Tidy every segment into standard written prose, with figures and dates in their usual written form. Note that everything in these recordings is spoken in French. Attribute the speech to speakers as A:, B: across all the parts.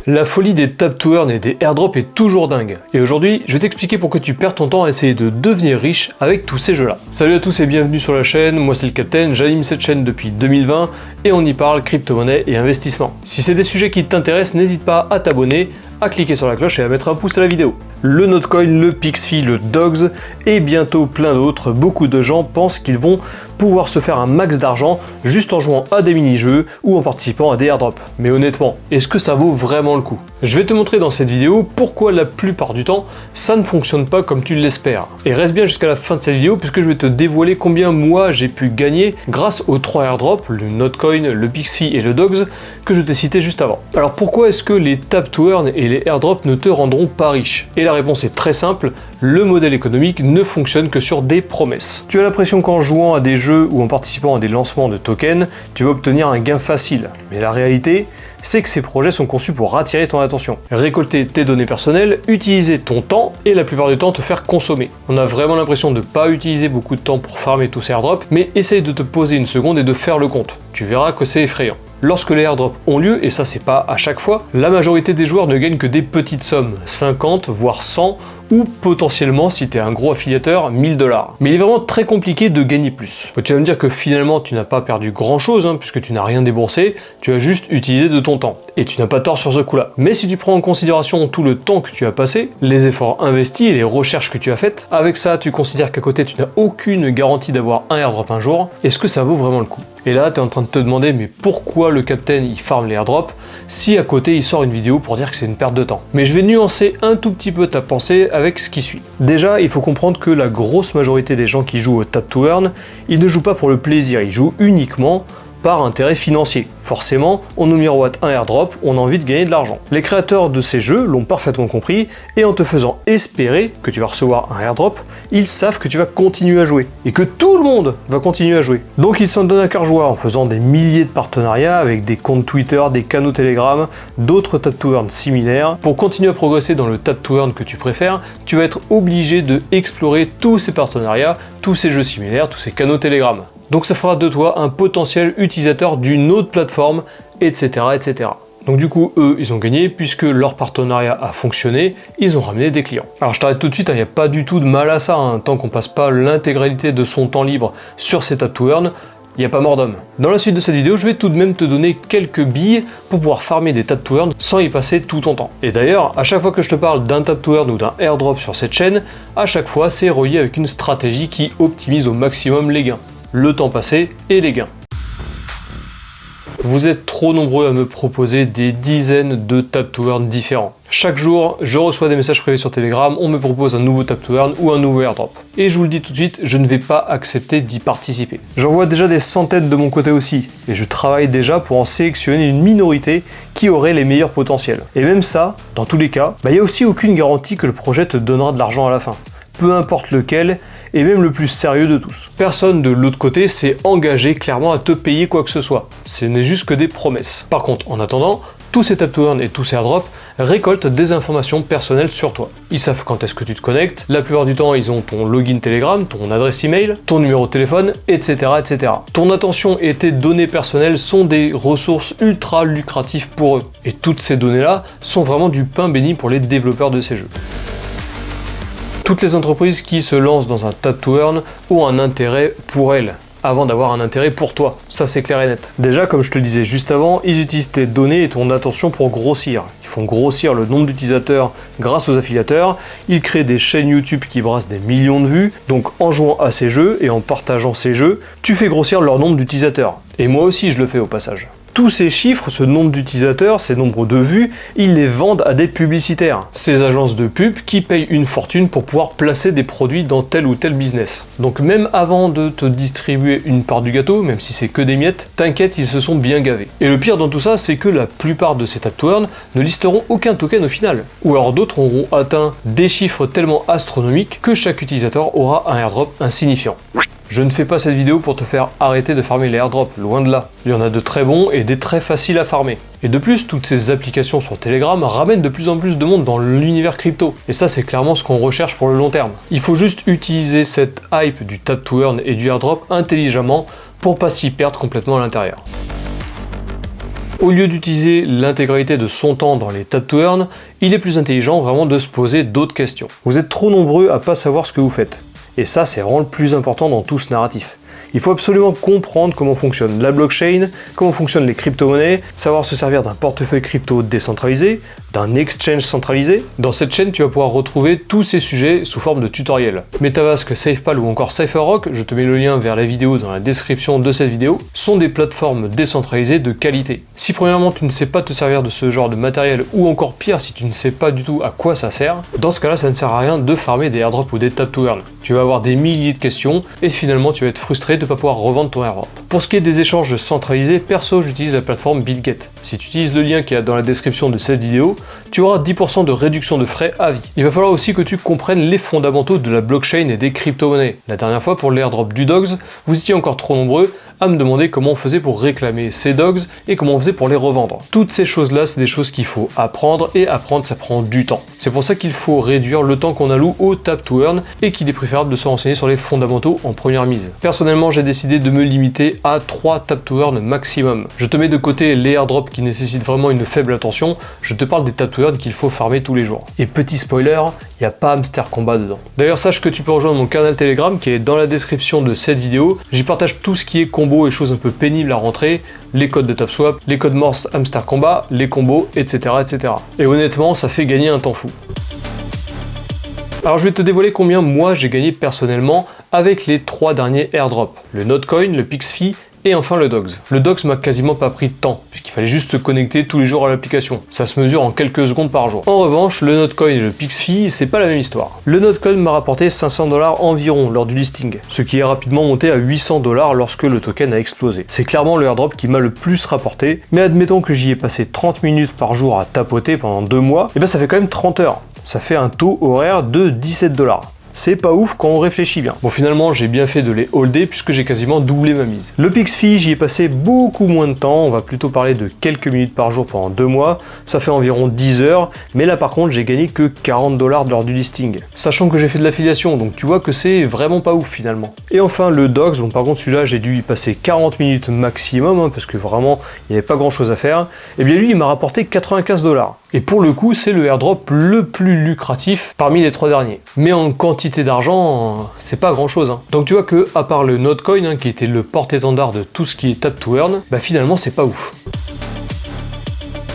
A: La folie des tap to earn et des airdrops est toujours dingue. Et aujourd'hui, je vais t'expliquer pourquoi tu perds ton temps à essayer de devenir riche avec tous ces jeux-là. Salut à tous et bienvenue sur la chaîne, moi c'est le Captain, j'anime cette chaîne depuis 2020 et on y parle crypto-monnaie et investissement. Si c'est des sujets qui t'intéressent, n'hésite pas à t'abonner, à cliquer sur la cloche et à mettre un pouce à la vidéo. Le Notcoin, le Pixfy, le Dogs et bientôt plein d'autres, beaucoup de gens pensent qu'ils vont pouvoir se faire un max d'argent juste en jouant à des mini-jeux ou en participant à des airdrops. Mais honnêtement, est-ce que ça vaut vraiment le coup? Je vais te montrer dans cette vidéo pourquoi la plupart du temps, ça ne fonctionne pas comme tu l'espères. Et reste bien jusqu'à la fin de cette vidéo puisque je vais te dévoiler combien moi j'ai pu gagner grâce aux 3 airdrops, le Notcoin, le Pixfy et le Dogs, que je t'ai cité juste avant. Alors pourquoi est-ce que les tap to earn et les airdrops ne te rendront pas riche? Et la réponse est très simple, le modèle économique ne fonctionne que sur des promesses. Tu as l'impression qu'en jouant à des jeux ou en participant à des lancements de tokens, tu vas obtenir un gain facile. Mais la réalité, c'est que ces projets sont conçus pour attirer ton attention. Récolter tes données personnelles, utiliser ton temps et la plupart du temps te faire consommer. On a vraiment l'impression de ne pas utiliser beaucoup de temps pour farmer tous ces airdrops, mais essaye de te poser une seconde et de faire le compte. Tu verras que c'est effrayant. Lorsque les airdrops ont lieu, et ça c'est pas à chaque fois, la majorité des joueurs ne gagnent que des petites sommes, 50 voire 100 ou potentiellement, si tu es un gros affiliateur, 1000 $. Mais il est vraiment très compliqué de gagner plus. Tu vas me dire que finalement tu n'as pas perdu grand chose, puisque tu n'as rien déboursé, tu as juste utilisé de ton temps. Et tu n'as pas tort sur ce coup-là. Mais si tu prends en considération tout le temps que tu as passé, les efforts investis et les recherches que tu as faites, avec ça tu considères qu'à côté tu n'as aucune garantie d'avoir un airdrop un jour, est-ce que ça vaut vraiment le coup? Et là tu es en train de te demander mais pourquoi le Captain il farm les airdrops si à côté il sort une vidéo pour dire que c'est une perte de temps? Mais je vais nuancer un tout petit peu ta pensée avec ce qui suit. Déjà, il faut comprendre que la grosse majorité des gens qui jouent au tap to earn, ils ne jouent pas pour le plaisir, ils jouent uniquement par intérêt financier. Forcément, on nous miroite un airdrop, on a envie de gagner de l'argent. Les créateurs de ces jeux l'ont parfaitement compris, et en te faisant espérer que tu vas recevoir un airdrop, ils savent que tu vas continuer à jouer, et que tout le monde va continuer à jouer. Donc ils s'en donnent à cœur joie en faisant des milliers de partenariats avec des comptes Twitter, des canaux Telegram, d'autres tap to earn similaires. Pour continuer à progresser dans le tap to earn que tu préfères, tu vas être obligé de explorer tous ces partenariats, tous ces jeux similaires, tous ces canaux Telegram. Donc ça fera de toi un potentiel utilisateur d'une autre plateforme, etc., etc. Donc du coup, eux, ils ont gagné puisque leur partenariat a fonctionné, ils ont ramené des clients. Alors je t'arrête tout de suite, il n'y a pas du tout de mal à ça, tant qu'on passe pas l'intégralité de son temps libre sur ces tap to earn, il n'y a pas mort d'homme. Dans la suite de cette vidéo, je vais tout de même te donner quelques billes pour pouvoir farmer des tap to earn sans y passer tout ton temps. Et d'ailleurs, à chaque fois que je te parle d'un tap to earn ou d'un airdrop sur cette chaîne, à chaque fois c'est relié avec une stratégie qui optimise au maximum les gains. Le temps passé et les gains. Vous êtes trop nombreux à me proposer des dizaines de tap to earn différents. Chaque jour, je reçois des messages privés sur Telegram, on me propose un nouveau tap to earn ou un nouveau airdrop. Et je vous le dis tout de suite, je ne vais pas accepter d'y participer. J'en vois déjà des centaines de mon côté aussi, et je travaille déjà pour en sélectionner une minorité qui aurait les meilleurs potentiels. Et même ça, dans tous les cas, il n'y a aussi aucune garantie que le projet te donnera de l'argent à la fin. Peu importe lequel, et même le plus sérieux de tous. Personne de l'autre côté s'est engagé clairement à te payer quoi que ce soit. Ce n'est juste que des promesses. Par contre, en attendant, tous ces tap to earn et tous ces airdrops récoltent des informations personnelles sur toi. Ils savent quand est-ce que tu te connectes, la plupart du temps ils ont ton login Telegram, ton adresse email, ton numéro de téléphone, etc., etc. Ton attention et tes données personnelles sont des ressources ultra lucratives pour eux. Et toutes ces données-là sont vraiment du pain béni pour les développeurs de ces jeux. Toutes les entreprises qui se lancent dans un tap to earn ont un intérêt pour elles, avant d'avoir un intérêt pour toi. Ça c'est clair et net. Déjà, comme je te le disais juste avant, ils utilisent tes données et ton attention pour grossir. Ils font grossir le nombre d'utilisateurs grâce aux affiliateurs, ils créent des chaînes YouTube qui brassent des millions de vues, donc en jouant à ces jeux et en partageant ces jeux, tu fais grossir leur nombre d'utilisateurs. Et moi aussi je le fais au passage. Tous ces chiffres, ce nombre d'utilisateurs, ces nombres de vues, ils les vendent à des publicitaires. Ces agences de pub qui payent une fortune pour pouvoir placer des produits dans tel ou tel business. Donc même avant de te distribuer une part du gâteau, même si c'est que des miettes, t'inquiète, ils se sont bien gavés. Et le pire dans tout ça, c'est que la plupart de ces tap to earn ne listeront aucun token au final. Ou alors d'autres auront atteint des chiffres tellement astronomiques que chaque utilisateur aura un airdrop insignifiant. Je ne fais pas cette vidéo pour te faire arrêter de farmer les airdrops, loin de là. Il y en a de très bons et des très faciles à farmer. Et de plus, toutes ces applications sur Telegram ramènent de plus en plus de monde dans l'univers crypto. Et ça, c'est clairement ce qu'on recherche pour le long terme. Il faut juste utiliser cette hype du tap to earn et du airdrop intelligemment pour pas s'y perdre complètement à l'intérieur. Au lieu d'utiliser l'intégralité de son temps dans les tap to earn, il est plus intelligent vraiment de se poser d'autres questions. Vous êtes trop nombreux à pas savoir ce que vous faites. Et ça, c'est vraiment le plus important dans tout ce narratif. Il faut absolument comprendre comment fonctionne la blockchain, comment fonctionnent les crypto-monnaies, savoir se servir d'un portefeuille crypto décentralisé, d'un exchange centralisé. Dans cette chaîne, tu vas pouvoir retrouver tous ces sujets sous forme de tutoriels. MetaMask, SafePal ou encore CypherRock, je te mets le lien vers la vidéo dans la description de cette vidéo, sont des plateformes décentralisées de qualité. Si premièrement tu ne sais pas te servir de ce genre de matériel, ou encore pire, si tu ne sais pas du tout à quoi ça sert, dans ce cas-là, ça ne sert à rien de farmer des airdrops ou des tap to earn. Tu vas avoir des milliers de questions et finalement tu vas être frustré de ne pas pouvoir revendre ton airdrop. Pour ce qui est des échanges centralisés, perso, j'utilise la plateforme BitGet. Si tu utilises le lien qui est dans la description de cette vidéo, tu auras 10% de réduction de frais à vie. Il va falloir aussi que tu comprennes les fondamentaux de la blockchain et des crypto-monnaies. La dernière fois pour l'airdrop du Dogs, vous étiez encore trop nombreux à me demander comment on faisait pour réclamer ces dogs et comment on faisait pour les revendre. Toutes ces choses-là, c'est des choses qu'il faut apprendre, et apprendre, ça prend du temps. C'est pour ça qu'il faut réduire le temps qu'on alloue au tap to earn et qu'il est préférable de se renseigner sur les fondamentaux en première mise. Personnellement, j'ai décidé de me limiter à 3 tap to earn maximum. Je te mets de côté les airdrops qui nécessitent vraiment une faible attention, je te parle des tap to earn qu'il faut farmer tous les jours. Et petit spoiler, il n'y a pas Hamster Combat dedans. D'ailleurs, sache que tu peux rejoindre mon canal Telegram qui est dans la description de cette vidéo. J'y partage tout ce qui est combo et choses un peu pénibles à rentrer, les codes de TapSwap, les codes Morse Hamster Combat, les combos, etc., etc. Et honnêtement, ça fait gagner un temps fou. Alors je vais te dévoiler combien moi j'ai gagné personnellement avec les 3 derniers airdrops. Le Notcoin, le Pixfy et enfin le Dogs. Le Dogs m'a quasiment pas pris de temps, puisqu'il fallait juste se connecter tous les jours à l'application. Ça se mesure en quelques secondes par jour. En revanche, le Notcoin et le Pixfy, c'est pas la même histoire. Le Notcoin m'a rapporté 500 $ environ lors du listing, ce qui est rapidement monté à 800 $ lorsque le token a explosé. C'est clairement le airdrop qui m'a le plus rapporté, mais admettons que j'y ai passé 30 minutes par jour à tapoter pendant 2 mois, et ben ça fait quand même 30 heures. Ça fait un taux horaire de 17 $. C'est pas ouf quand on réfléchit bien. Bon, finalement, j'ai bien fait de les holder puisque j'ai quasiment doublé ma mise. Le Pixfy, j'y ai passé beaucoup moins de temps. On va plutôt parler de quelques minutes par jour pendant 2 mois. Ça fait environ 10 heures. Mais là, par contre, j'ai gagné que 40 $ lors du listing. Sachant que j'ai fait de l'affiliation, donc tu vois que c'est vraiment pas ouf finalement. Et enfin, le Dogs, bon, par contre, celui-là, j'ai dû y passer 40 minutes maximum parce que vraiment, il n'y avait pas grand chose à faire. Et bien lui, il m'a rapporté 95 $. Et pour le coup, c'est le airdrop le plus lucratif parmi les 3 derniers. Mais en quantité d'argent, c'est pas grand chose. Donc tu vois que, à part le Notcoin, qui était le porte-étendard de tout ce qui est tap to earn, bah finalement c'est pas ouf.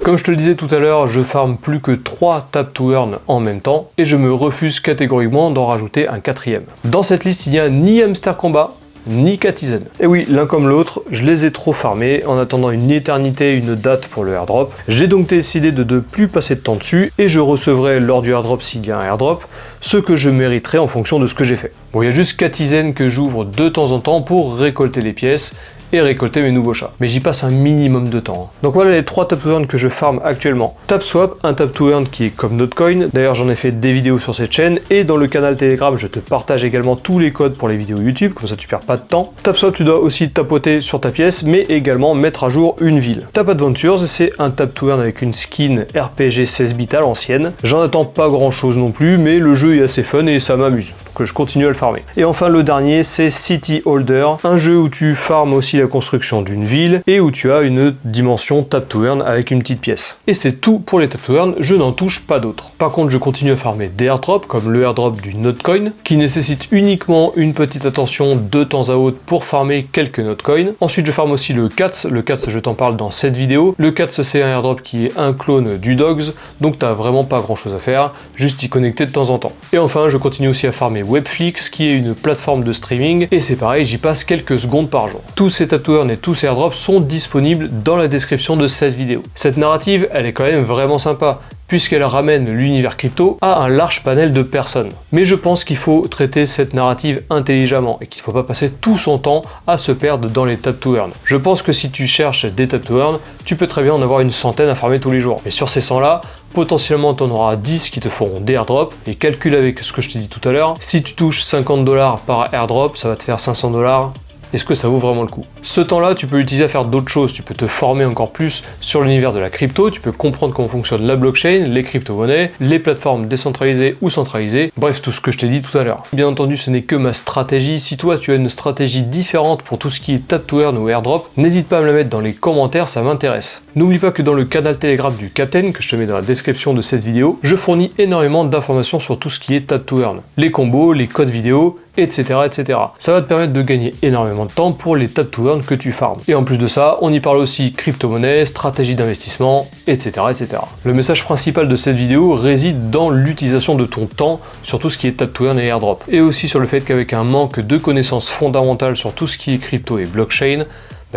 A: Comme je te le disais tout à l'heure, je farme plus que 3 tap to earn en même temps, et je me refuse catégoriquement d'en rajouter un 4e. Dans cette liste, il n'y a ni Hamster Combat, ni Katizen. Et oui, l'un comme l'autre, je les ai trop farmés en attendant une éternité, une date pour le airdrop. J'ai donc décidé de ne plus passer de temps dessus et je recevrai lors du airdrop, s'il y a un airdrop, ce que je mériterai en fonction de ce que j'ai fait. Bon, il y a juste Katizen que j'ouvre de temps en temps pour récolter les pièces et récolter mes nouveaux chats. Mais j'y passe un minimum de temps. Donc voilà les 3 tap to earn que je farm actuellement. TapSwap, un tap to earn qui est comme Notcoin. D'ailleurs, j'en ai fait des vidéos sur cette chaîne et dans le canal Telegram, je te partage également tous les codes pour les vidéos YouTube, comme ça tu perds pas de temps. TapSwap, tu dois aussi tapoter sur ta pièce, mais également mettre à jour une ville. Tap Adventures, c'est un tap to earn avec une skin RPG 16 bits à l'ancienne. J'en attends pas grand chose non plus, mais le jeu est assez fun et ça m'amuse. Donc je continue à le farmer. Et enfin, le dernier, c'est City Holder, un jeu où tu farmes aussi la construction d'une ville et où tu as une dimension tap to earn avec une petite pièce. Et c'est tout pour les tap to earn, je n'en touche pas d'autres. Par contre, je continue à farmer des airdrops comme le airdrop du Notcoin qui nécessite uniquement une petite attention de temps à autre pour farmer quelques Notcoin. Ensuite, je farme aussi le Cats. Le Cats, je t'en parle dans cette vidéo. Le Cats, c'est un airdrop qui est un clone du Dogs, donc t'as vraiment pas grand chose à faire, juste y connecter de temps en temps. Et enfin, je continue aussi à farmer Webflix qui est une plateforme de streaming et c'est pareil, j'y passe quelques secondes par jour. Tous ces tap to earn et tous ces airdrops sont disponibles dans la description de cette vidéo. Cette narrative, elle est quand même vraiment sympa, puisqu'elle ramène l'univers crypto à un large panel de personnes. Mais je pense qu'il faut traiter cette narrative intelligemment et qu'il ne faut pas passer tout son temps à se perdre dans les tap to earn. Je pense que si tu cherches des tap to earn, tu peux très bien en avoir une centaine à farmer tous les jours. Et sur ces 100 là, potentiellement tu en auras 10 qui te feront des airdrops, et calcule avec ce que je t'ai dit tout à l'heure, si tu touches 50 $ par airdrop, ça va te faire 500 $. Est-ce que ça vaut vraiment le coup? Ce temps-là, tu peux l'utiliser à faire d'autres choses. Tu peux te former encore plus sur l'univers de la crypto, tu peux comprendre comment fonctionne la blockchain, les crypto-monnaies, les plateformes décentralisées ou centralisées, bref, tout ce que je t'ai dit tout à l'heure. Bien entendu, ce n'est que ma stratégie. Si toi, tu as une stratégie différente pour tout ce qui est tap to earn ou airdrop, n'hésite pas à me la mettre dans les commentaires, ça m'intéresse. N'oublie pas que dans le canal Telegram du Captain, que je te mets dans la description de cette vidéo, je fournis énormément d'informations sur tout ce qui est Tap to Earn. Les combos, les codes vidéo, etc., etc. Ça va te permettre de gagner énormément de temps pour les Tap to Earn que tu farmes. Et en plus de ça, on y parle aussi crypto-monnaie, stratégie d'investissement, etc., etc. Le message principal de cette vidéo réside dans l'utilisation de ton temps sur tout ce qui est Tap to Earn et airdrop. Et aussi sur le fait qu'avec un manque de connaissances fondamentales sur tout ce qui est crypto et blockchain,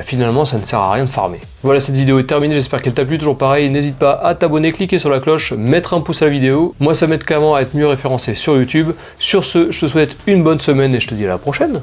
A: finalement ça ne sert à rien de farmer. Voilà, cette vidéo est terminée, j'espère qu'elle t'a plu. Toujours pareil, n'hésite pas à t'abonner, cliquer sur la cloche, mettre un pouce à la vidéo. Moi ça m'aide clairement à être mieux référencé sur YouTube. Sur ce, je te souhaite une bonne semaine et je te dis à la prochaine.